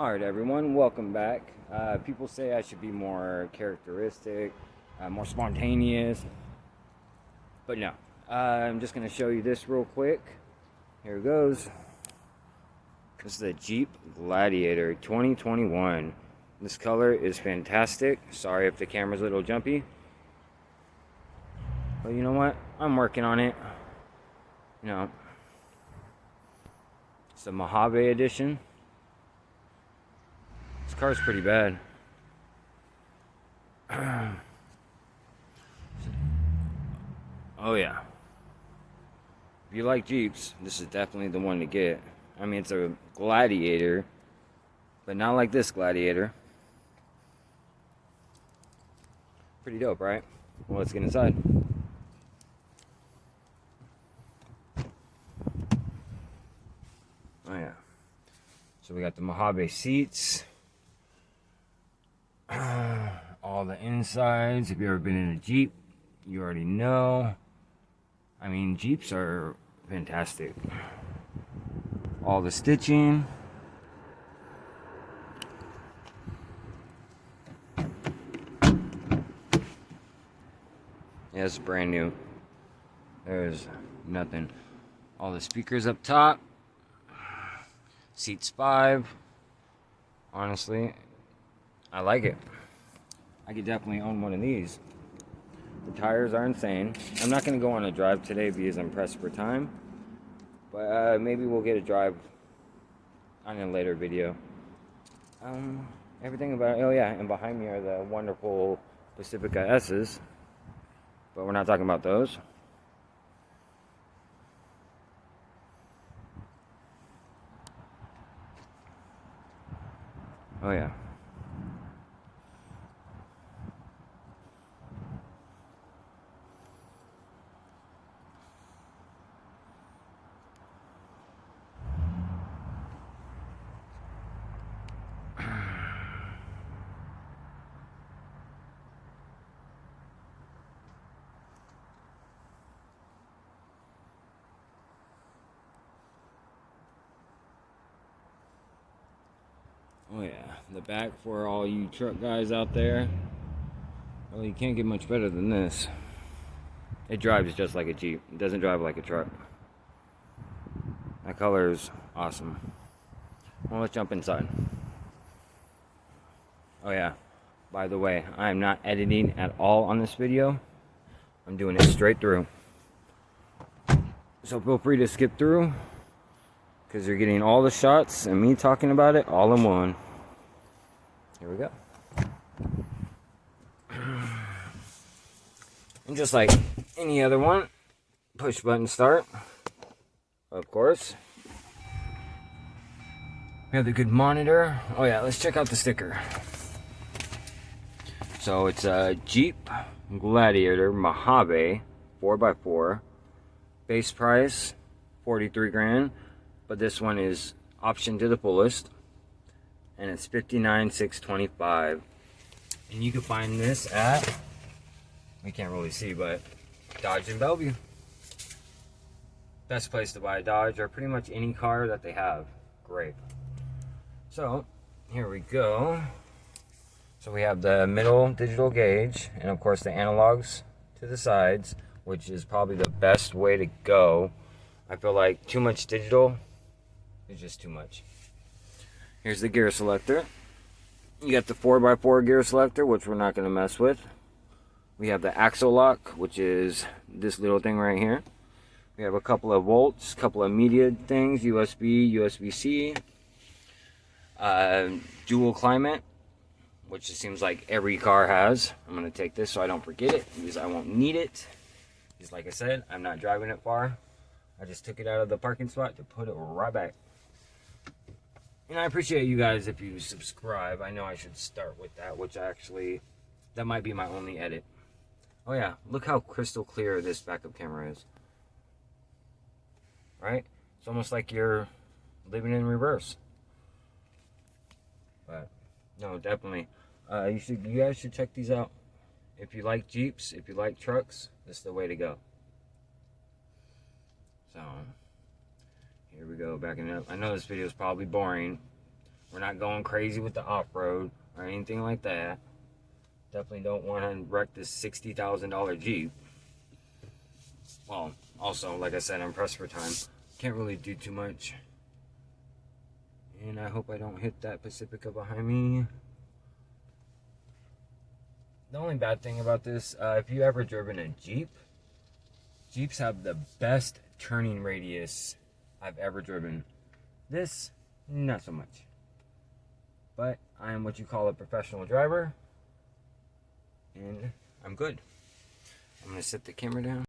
Alright everyone, welcome back. People say I should be more characteristic, more spontaneous, but no. I'm just going to show you this real quick. Here it goes. This is the Jeep Gladiator 2021. This color is fantastic. Sorry if the camera's a little jumpy. But you know what? I'm working on it. You know, it's the Mojave edition. This car's pretty bad. Oh yeah. If you like Jeeps, this is definitely the one to get. I mean, it's a Gladiator, but not like this Gladiator. Pretty dope, right? Well, let's get inside. Oh yeah. So we got the Mojave seats. All the insides. If you've ever been in a Jeep, you already know. I mean, Jeeps are fantastic. All the stitching. Yeah, it's brand new. There's nothing. All the speakers up top. Seats 5. Honestly, I like it. I could definitely own one of these. The tires are insane. I'm not going to go on a drive today because I'm pressed for time. But maybe we'll get a drive on a later video. Everything about it. Oh yeah, and behind me are the wonderful Pacifica S's. But we're not talking about those. Oh yeah. Oh yeah, the back for all you truck guys out there. Well, you can't get much better than this. It drives just like a Jeep. It doesn't drive like a truck. That color is awesome. Well, let's jump inside. Oh yeah, by the way, I am not editing at all on this video. I'm doing it straight through. So feel free to skip through, because you're getting all the shots and me talking about it all in one. Here we go. And just like any other one, push button start, of course. We have the good monitor. Oh yeah, let's check out the sticker. So it's a Jeep Gladiator Mojave 4x4. Base price 43 grand, but this one is option to the fullest, and it's 59,625. And you can find this at, we can't really see, but Dodge in Bellevue. Best place to buy a Dodge, or pretty much any car that they have. Great. So here we go. So we have the middle digital gauge, and of course the analogs to the sides, which is probably the best way to go. I feel like too much digital is just too much. Here's the gear selector. You got the 4x4 gear selector, which we're not going to mess with. We have the axle lock, which is this little thing right here. We have a couple of volts, couple of media things, USB, USB-C. Dual climate, which it seems like every car has. I'm going to take this so I don't forget it, because I won't need it. Because like I said, I'm not driving it far. I just took it out of the parking spot to put it right back. And I appreciate you guys if you subscribe. I know I should start with that, which actually, that might be my only edit. Oh yeah, look how crystal clear this backup camera is. Right? It's almost like you're living in reverse. But no, definitely. You guys should check these out. If you like Jeeps, if you like trucks, this is the way to go. So, here we go, backing it up. I know this video is probably boring, We're not going crazy with the off-road or anything like that. Definitely don't want to wreck this $60,000 Jeep. Well, also, like I said, I'm pressed for time. Can't really do too much. And I hope I don't hit that Pacifica behind me. The only bad thing about this, if you ever driven a Jeep, Jeeps have the best turning radius I've ever driven. This, not so much. But I am what you call a professional driver. And I'm good. I'm going to set the camera down.